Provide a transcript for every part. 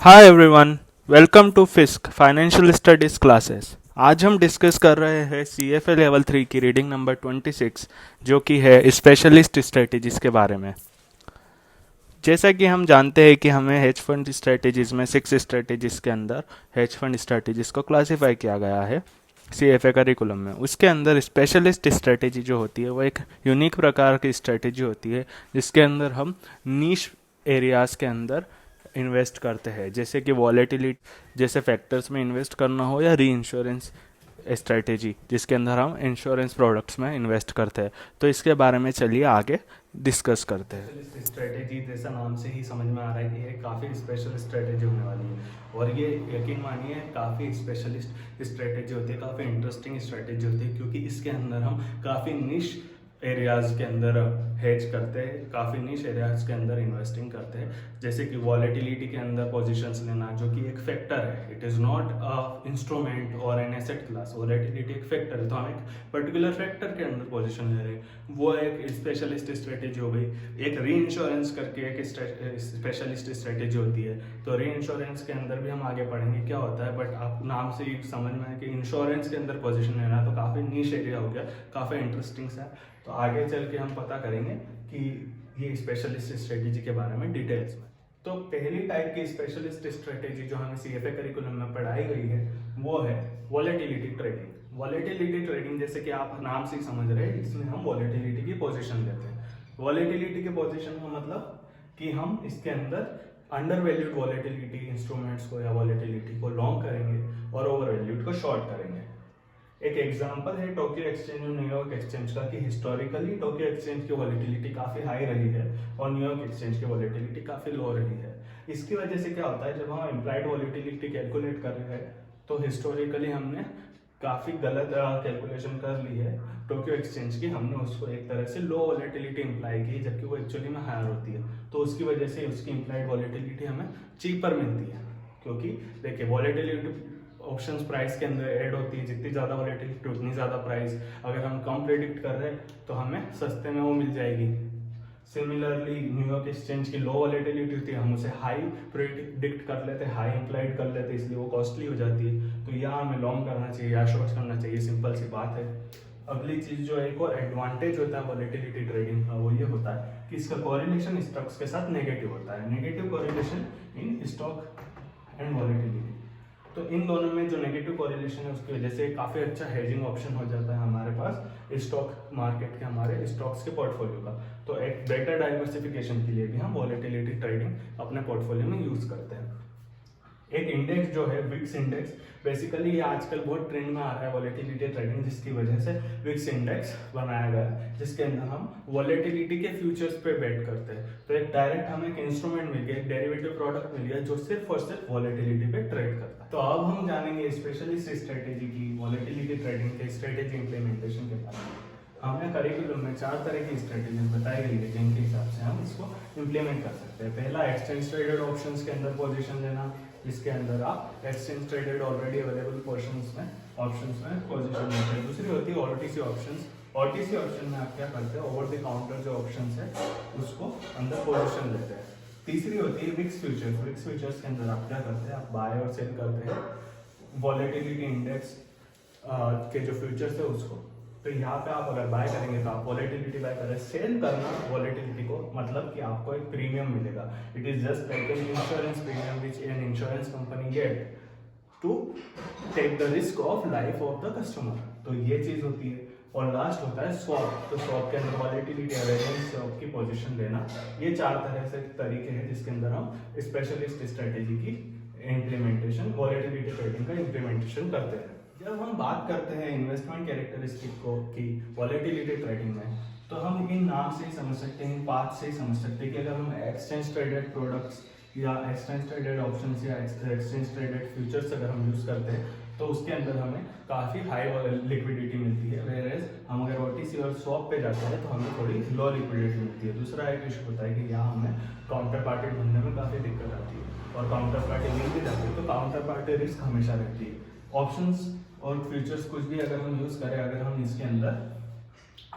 Hi everyone, welcome to Fisk financial studies classes. आज हम discuss कर रहे हैं CFA लेवल 3 की रीडिंग नंबर 26 जो कि है स्पेशलिस्ट स्ट्रेटजीज के बारे में। जैसा कि हम जानते हैं कि हमें हेज फंड स्ट्रेटजीज में 6 स्ट्रेटजीज के अंदर हेज फंड स्ट्रेटजीज को क्लासीफाई किया गया है CFA करिकुलम में। उसके अंदर स्पेशलिस्ट स्ट्रेटजी जो होती है वो एक यूनिक प्रकार की स्ट्रेटजी होती है जिसके अंदर हम नीश एरियाज़ के अंदर इन्वेस्ट करते हैं, जैसे कि वॉलेटिलिटी जैसे फैक्टर्स में इन्वेस्ट करना हो या री इंश्योरेंस स्ट्रेटेजी जिसके अंदर हम इंश्योरेंस प्रोडक्ट्स में इन्वेस्ट करते हैं। तो इसके बारे में चलिए आगे डिस्कस करते हैं। स्ट्रेटेजी जैसा नाम से ही समझ में आ रहा है कि ये काफ़ी स्पेशल स्ट्रेटेजी होने वाली है और ये यकीन मानिए काफ़ी स्पेशलिस्ट स्ट्रेटेजी होती है, काफ़ी इंटरेस्टिंग स्ट्रेटेजी होती है क्योंकि इसके अंदर हम काफ़ी निश एरियाज़ के अंदर हेज करते हैं, काफ़ी निश एरियाज़ के अंदर इन्वेस्टिंग करते हैं। जैसे कि वॉलेटिलिटी के अंदर पोजीशंस लेना जो कि एक फैक्टर है, it is not a instrument और एन एसेट क्लास। वॉलेटिलिटी एक फैक्टर है तो हम एक पर्टिकुलर फैक्टर के अंदर पोजीशन ले रहे हैं, वो एक स्पेशलिस्ट स्ट्रेटेजी हो गई। एक री इंश्योरेंस करके एक स्पेशलिस्ट स्ट्रेटेजी होती है, तो री इंश्योरेंस के अंदर भी हम आगे पढ़ेंगे क्या होता है, बट आप नाम से ही समझ में आए कि इंश्योरेंस के अंदर पोजीशन लेना तो काफ़ी नीश एरिया हो गया, काफ़ी इंटरेस्टिंग सा। तो आगे चल के हम पता करेंगे कि ये स्पेशलिस्ट स्ट्रेटेजी के बारे में डिटेल्स में। तो पहली टाइप की स्पेशलिस्ट स्ट्रेटेजी जो हमें CFA करिकुलम में पढ़ाई गई है वो है वॉलेटिलिटी ट्रेडिंग। वॉलेटिलिटी ट्रेडिंग जैसे कि आप नाम से ही समझ रहे हैं, इसमें हम वॉलेटिलिटी की पोजीशन लेते हैं। वॉलेटिलिटी के पोजीशन का मतलब कि हम इसके अंदर अंडर वैल्यूड वॉलेटिलिटी इंस्ट्रूमेंट्स को या वॉलेटिलिटी को लॉन्ग करेंगे और ओवर वैल्यूड को शॉर्ट करेंगे। एक एग्जांपल है टोक्यो एक्सचेंज और न्यूयॉर्क एक्सचेंज का कि हिस्टोरिकली टोक्यो एक्सचेंज की वॉलेटिलिटी काफ़ी हाई रही है और न्यूयॉर्क एक्सचेंज की वॉलेटिलिटी काफ़ी लो रही है। इसकी वजह से क्या होता है, जब हम इम्प्लाइड वॉलेटिलिटी कैलकुलेट कर रहे हैं तो हिस्टोरिकली हमने काफ़ी गलत कैलकुलेशन कर ली है टोक्यो एक्सचेंज की। हमने उसको एक तरह से लो वॉलेटिलिटी इम्प्लाई की जबकि वो एक्चुअली में हायर होती है, तो उसकी वजह से उसकी इम्प्लाइड वॉलेटिलिटी हमें चीपर मिलती है। क्योंकि देखिए वॉलेटिलिटी ऑप्शंस प्राइस के अंदर ऐड होती है, जितनी ज़्यादा वॉलेटिलिटी उतनी ज़्यादा प्राइस। अगर हम कम प्रेडिक्ट कर रहे हैं तो हमें सस्ते में वो मिल जाएगी। सिमिलरली न्यूयॉर्क एक्सचेंज की लो वॉलेटिलिटी होती है, हम उसे हाई प्रेडिक्ट कर लेते हैं, हाई इम्प्लाइड कर लेते हैं, इसलिए वो कॉस्टली हो जाती है। तो यहाँ हमें लॉन्ग करना चाहिए या शॉर्ट करना चाहिए, सिंपल सी बात है। अगली चीज जो एक और एडवांटेज होता है वॉलेटिलिटी ट्रेडिंग का वो ये होता है कि इसका कोरिलेशन स्टॉक्स के साथ नेगेटिव होता है, negative correlation in stock and volatility. तो इन दोनों में जो नेगेटिव कोरिलेशन है उसकी वजह से काफ़ी अच्छा हेजिंग ऑप्शन हो जाता है हमारे पास स्टॉक मार्केट के, हमारे स्टॉक्स के पोर्टफोलियो का। तो एक बेटर डाइवर्सिफिकेशन के लिए भी हम वॉलेटिलिटी ट्रेडिंग अपने पोर्टफोलियो में यूज़ करते हैं। एक इंडेक्स जो है विक्स इंडेक्स, बेसिकली ये आजकल बहुत ट्रेंड में आ रहा है वॉलेटिलिटी ट्रेडिंग, जिसकी वजह से विक्स इंडेक्स बनाया गया है जिसके अंदर हम वॉलेटिलिटी के फ्यूचर्स पे बेट करते हैं। तो एक डायरेक्ट हमें एक इंस्ट्रूमेंट मिल गया, एक डेरिवेटिव प्रोडक्ट मिल गया जो सिर्फ और सिर्फ वॉलेटिलिटी पे ट्रेड करता है। तो अब हम जानेंगे स्पेशलिस्ट स्ट्रेटेजी की वॉलेटिलिटी ट्रेडिंग के स्ट्रेटेजी इंप्लीमेंटेशन के बारे में। हमने करिकुलम में 4 तरह की स्ट्रेटेजी बताई गई है जिनके हिसाब से हम इसको इम्प्लीमेंट कर सकते हैं। पहला एक्सचेंज ट्रेडेड ऑप्शंस के अंदर पोजीशन लेना, इसके अंदर आप exchange traded already available options में पोजीशन लेते हैं। दूसरी होती है OTC ऑप्शंस। OTC ऑप्शन में आप क्या करते हैं, ओवर द काउंटर जो ऑप्शंस है उसको अंदर पोजीशन लेते हैं। तीसरी होती है विक्स फ्यूचर्स। विक्स फ्यूचर्स के अंदर आप क्या करते हैं, आप बाय और सेल करते हैं वॉलेटिलिटी इंडेक्स के जो फ्यूचर्स है उसको। तो यहाँ पे आप अगर बाय करेंगे तो आप वॉलेटिलिटी बाय करें, सेल करना वॉलेटिलिटी को, मतलब कि आपको एक प्रीमियम मिलेगा। It is just like an insurance premium which an insurance company get to take the risk of life of the customer. तो ये चीज होती है। और लास्ट होता है स्वैप। तो स्वैप के अंदर वॉलेटिलिटी अवेयरनेस स्वैप की पोजीशन लेना। ये 4 तरह से तरीके हैं जिसके अंदर हम स्पेशलिस्ट स्ट्रेटेजी की इम्प्लीमेंटेशन, वॉलेटिलिटी ट्रेडिंग का इम्प्लीमेंटेशन करते हैं। जब हम बात करते हैं इन्वेस्टमेंट कैरेक्टरिस्टिक को की वॉलेटिलिटी ट्रेडिंग में, तो हम इन नाम से ही समझ सकते हैं, इन पाथ से ही समझ सकते हैं कि अगर हम एक्सचेंज ट्रेडेड प्रोडक्ट्स या एक्सचेंज ट्रेडेड ऑप्शंस या एक्सचेंज ट्रेडेड फ्यूचर्स अगर हम यूज़ करते हैं तो उसके अंदर हमें काफ़ी हाई लिक्विडिटी मिलती है। वेयरएज हम अगर OTC और स्वैप पे जाते हैं तो हमें थोड़ी लो लिक्विडिटी मिलती है। दूसरा एक इशू होता है कि यहाँ हमें काउंटर पार्टी ढूंढने में काफ़ी दिक्कत आती है और काउंटर पार्टी मिल भी जाती है तो काउंटर पार्टी रिस्क हमेशा रहती है। ऑप्शंस और फ्यूचर्स कुछ भी अगर हम यूज़ करें, अगर हम इसके अंदर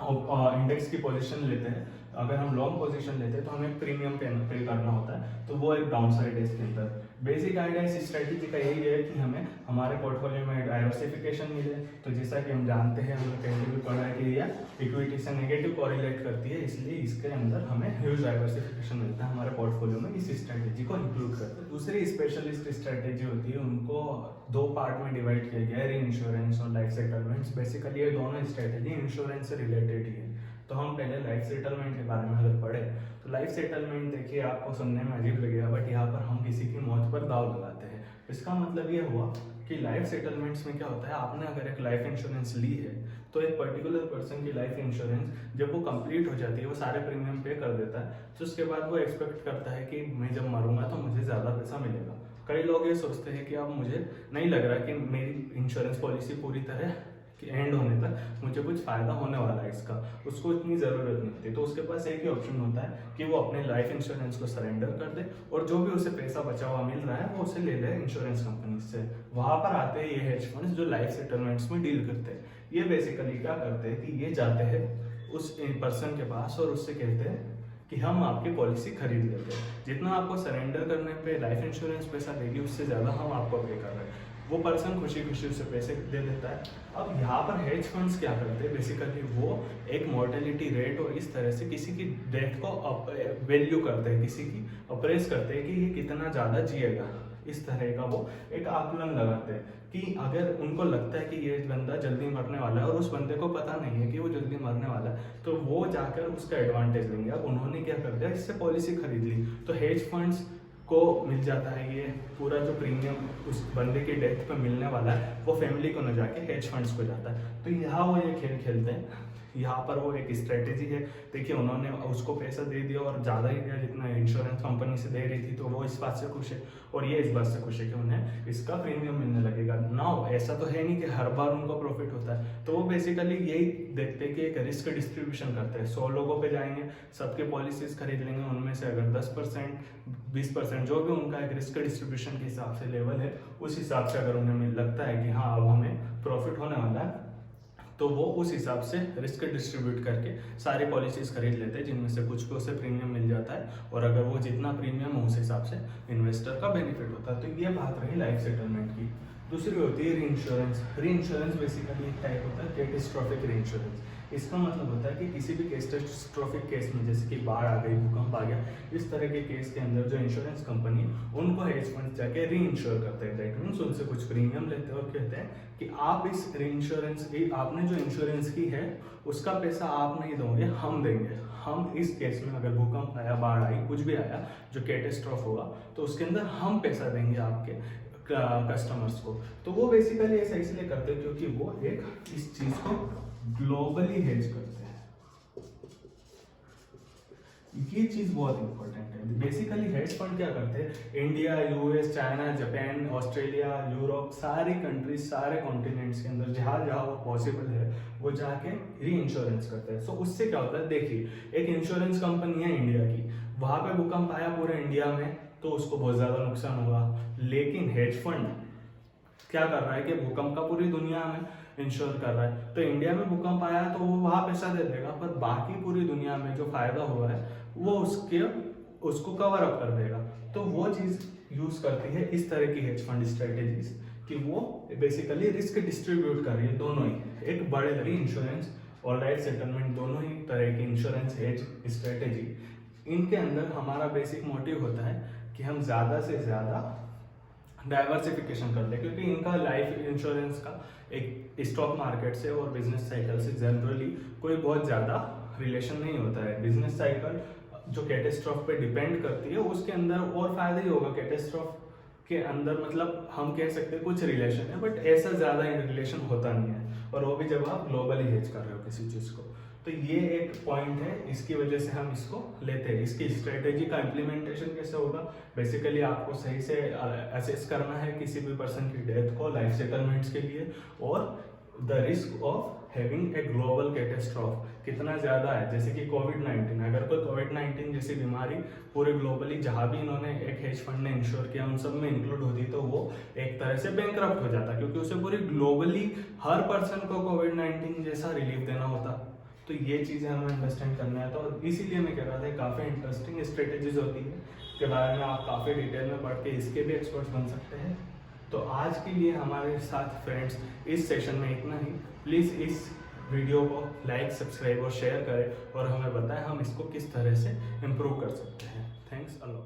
इंडेक्स की पोजीशन लेते हैं अगर हम लॉन्ग पोजीशन लेते हैं तो हमें प्रीमियम पे करना होता है, तो वो एक डाउन साइड है इसके अंदर। बेसिक आइडिया इस स्ट्रेटेजी का यही है कि हमें हमारे पोर्टफोलियो में डाइवर्सिफिकेशन मिले। तो जैसा कि हम जानते हैं, हमने पहले भी पढ़ा है कि यह इक्विटी से नेगेटिव कोरिलेट करती है, इसलिए इसके अंदर हमें ह्यूज डाइवर्सिफिकेशन मिलता है हमारे पोर्टफोलियो में इस स्ट्रेटेजी को इंक्लूड करते हैं। दूसरी स्पेशलिस्ट स्ट्रेटेजी होती है, उनको दो पार्ट में डिवाइड किया गया है, री इंश्योरेंस और लाइफ सेटलमेंट्स। बेसिकली ये दोनों स्ट्रेटेजी इंश्योरेंस से रिलेटेड ही है। तो हम पहले लाइफ सेटलमेंट के बारे में अगर पढ़े तो लाइफ सेटलमेंट देखिए आपको सुनने में अजीब लगेगा, बट यहाँ पर हम किसी की मौत पर दाव लगाते हैं। इसका मतलब ये हुआ कि लाइफ सेटलमेंट्स में क्या होता है, आपने अगर एक लाइफ इंश्योरेंस ली है तो एक पर्टिकुलर पर्सन की लाइफ इंश्योरेंस जब वो कंप्लीट हो जाती है, वो सारे प्रीमियम पे कर देता है, तो उसके बाद वो एक्सपेक्ट करता है कि मैं जब मरूंगा तो मुझे ज़्यादा पैसा मिलेगा। कई लोग ये सोचते हैं कि अब मुझे नहीं लग रहा कि मेरी इंश्योरेंस पॉलिसी पूरी तरह कि एंड होने तक मुझे कुछ फ़ायदा होने वाला है इसका, उसको इतनी ज़रूरत नहीं होती, तो उसके पास एक ही ऑप्शन होता है कि वो अपने लाइफ इंश्योरेंस को सरेंडर कर दे और जो भी उसे पैसा बचा हुआ मिल रहा है वो उसे ले ले इंश्योरेंस कंपनी से। वहाँ पर आते हैं ये हेज फंड्स जो लाइफ सेटलमेंट्स में डील करते हैं। ये बेसिकली क्या करते हैं कि ये जाते हैं उस पर्सन के पास और उससे कहते हैं कि हम आपकी पॉलिसी खरीद लेते हैं, जितना आपको सरेंडर करने पे लाइफ इंश्योरेंस पैसा देगी उससे ज़्यादा हम आपको पे कर रहे हैं। वो पर्सन खुशी खुशी उसे पैसे दे देता है। अब यहाँ पर हेज फंड्स क्या करते हैं, बेसिकली वो एक मॉर्टेलिटी रेट और इस तरह से किसी की डेथ को वैल्यू करते हैं, किसी की अप्रेस करते हैं कि ये कितना ज़्यादा जिएगा, इस तरह का वो एक आकलन लगाते हैं कि अगर उनको लगता है कि ये बंदा जल्दी मरने वाला है और उस बंदे को पता नहीं है कि वो जल्दी मरने वाला है, तो वो जाकर उसका एडवांटेज लेंगे। अब उन्होंने क्या कर दिया, इससे पॉलिसी खरीद ली, तो हेज फंड्स को मिल जाता है ये पूरा जो प्रीमियम उस बंदे की डेथ पे मिलने वाला है, वो फैमिली को न जाके हेज फंड्स को जाता है। तो यहाँ वो ये खेल खेलते हैं, यहाँ पर वो एक स्ट्रेटेजी है। देखिए उन्होंने उसको पैसा दे दिया और ज़्यादा ही दिया जितना इंश्योरेंस कंपनी से दे रही थी, तो वो इस बात से खुश है और ये इस बात से खुश है कि उन्हें इसका प्रीमियम मिलने लगेगा। नाउ ऐसा तो है नहीं कि हर बार उनको प्रॉफिट होता है, तो वो बेसिकली यही देखते हैं कि एक रिस्क डिस्ट्रीब्यूशन करते हैं। 100 लोगों पे जाएंगे, सबके पॉलिसीज खरीद लेंगे, उनमें से अगर 10% 20% जो भी उनका एक रिस्क डिस्ट्रीब्यूशन के हिसाब से लेवल है, उस हिसाब से अगर उन्हें लगता है कि हाँ अब हमें प्रॉफिट होने वाला है, तो वो उस हिसाब से रिस्क डिस्ट्रीब्यूट करके सारी पॉलिसीज खरीद लेते हैं, जिनमें से कुछ को उसे प्रीमियम मिल जाता है और अगर वो जितना प्रीमियम हो उस हिसाब से इन्वेस्टर का बेनिफिट होता है। तो ये बात रही लाइफ सेटलमेंट की। दूसरी होती है री इंश्योरेंस। री इंश्योरेंस बेसिकली एक टाइप होता है कैटेस्ट्रॉफिक री इंश्योरेंस। इसका मतलब होता है कि किसी भी कैटेस्ट्रॉफिक केस में, जैसे कि बाढ़ आ गई, भूकंप आ गया, इस तरह के केस के अंदर जो इंश्योरेंस कंपनी उनको हेज फंड जाके री इंश्योर करते हैं। दैट मीन्स उनसे कुछ प्रीमियम लेते हैं और कहते हैं कि आप इस री इंश्योरेंस की, आपने जो इंश्योरेंस की है उसका पैसा आप नहीं दोगे, हम देंगे। हम इस केस में अगर भूकंप आया, बाढ़ आई, कुछ भी आया जो कैटेस्ट्रॉफ होगा, तो उसके अंदर हम पैसा देंगे आपके कस्टमर्स को। तो वो बेसिकली ऐसा इसलिए करते हैं क्योंकि वो एक इस चीज को ग्लोबली हेज करते हैं। ये चीज बहुत इंपॉर्टेंट है। बेसिकली हेज फंड क्या करते हैं, India, US, China, Japan, Australia, Europe, सारी कंट्रीज, सारे कॉन्टिनेंट्स के अंदर जहाँ जहाँ वो पॉसिबल है वो जाके री इंश्योरेंस करते हैं। सो उससे क्या होता है, देखिए एक इंश्योरेंस कंपनी है इंडिया की, वहां पे भूकंप आया पूरे इंडिया में तो उसको बहुत ज्यादा नुकसान होगा, लेकिन हेज फंड क्या कर रहा है कि भूकंप का पूरी दुनिया में इंश्योर कर रहा है। तो इंडिया में भूकंप आया तो वो वहां पैसा दे देगा, पर बाकी पूरी दुनिया में जो फायदा हुआ है वो उसको कवर अप कर देगा। तो वो चीज यूज करती है इस तरह की हेज फंड स्ट्रेटेजीज कि वो बेसिकली रिस्क डिस्ट्रीब्यूट कर रही है दोनों ही, एक बड़े री इंश्योरेंस और लाइफ सेटलमेंट, दोनों ही तरह की इंश्योरेंस हेज स्ट्रेटेजी। इनके अंदर हमारा बेसिक मोटिव होता है कि हम ज़्यादा से ज़्यादा डाइवर्सिफिकेशन कर ले, क्योंकि इनका लाइफ इंश्योरेंस का एक स्टॉक मार्केट से और बिजनेस साइकिल से जनरली कोई बहुत ज़्यादा रिलेशन नहीं होता है। बिजनेस साइकिल जो कैटेस्ट्रॉफ पे डिपेंड करती है उसके अंदर और फायदा ही होगा, कैटेस्ट्रॉफ के अंदर मतलब हम कह सकते हैं कुछ रिलेशन है, बट ऐसा ज़्यादा रिलेशन होता नहीं है, और वो भी जब आप ग्लोबली हेज कर रहे हो किसी चीज़ को। तो ये एक पॉइंट है, इसकी वजह से हम इसको लेते हैं। इसकी स्ट्रेटेजी का इम्प्लीमेंटेशन कैसे होगा, बेसिकली आपको सही से असेस करना है किसी भी पर्सन की डेथ को लाइफ सेटलमेंट्स के लिए, और the risk of having a global catastrophe कितना ज़्यादा है। जैसे कि कोविड-19, अगर कोई कोविड-19 जैसी बीमारी पूरे ग्लोबली जहाँ भी इन्होंने एक हेज फंड ने इंश्योर किया उन सब में इंक्लूड होती, तो वो एक तरह से बैंकरप्ट हो जाता, क्योंकि उसे पूरी ग्लोबली हर पर्सन को कोविड-19 जैसा रिलीफ देना होता। तो ये चीज़ें हमें अंडरस्टैंड करना है। तो इसीलिए मैं कह रहा था काफ़ी इंटरेस्टिंग स्ट्रेटेजीज होती है के बारे में आप काफ़ी डिटेल में पढ़ के इसके भी एक्सपर्ट्स बन सकते हैं। तो आज के लिए हमारे साथ फ्रेंड्स इस सेशन में इतना ही। प्लीज़ इस वीडियो को लाइक, सब्सक्राइब और शेयर करें और हमें बताएं हम इसको किस तरह से इम्प्रूव कर सकते हैं। Thanks a lot.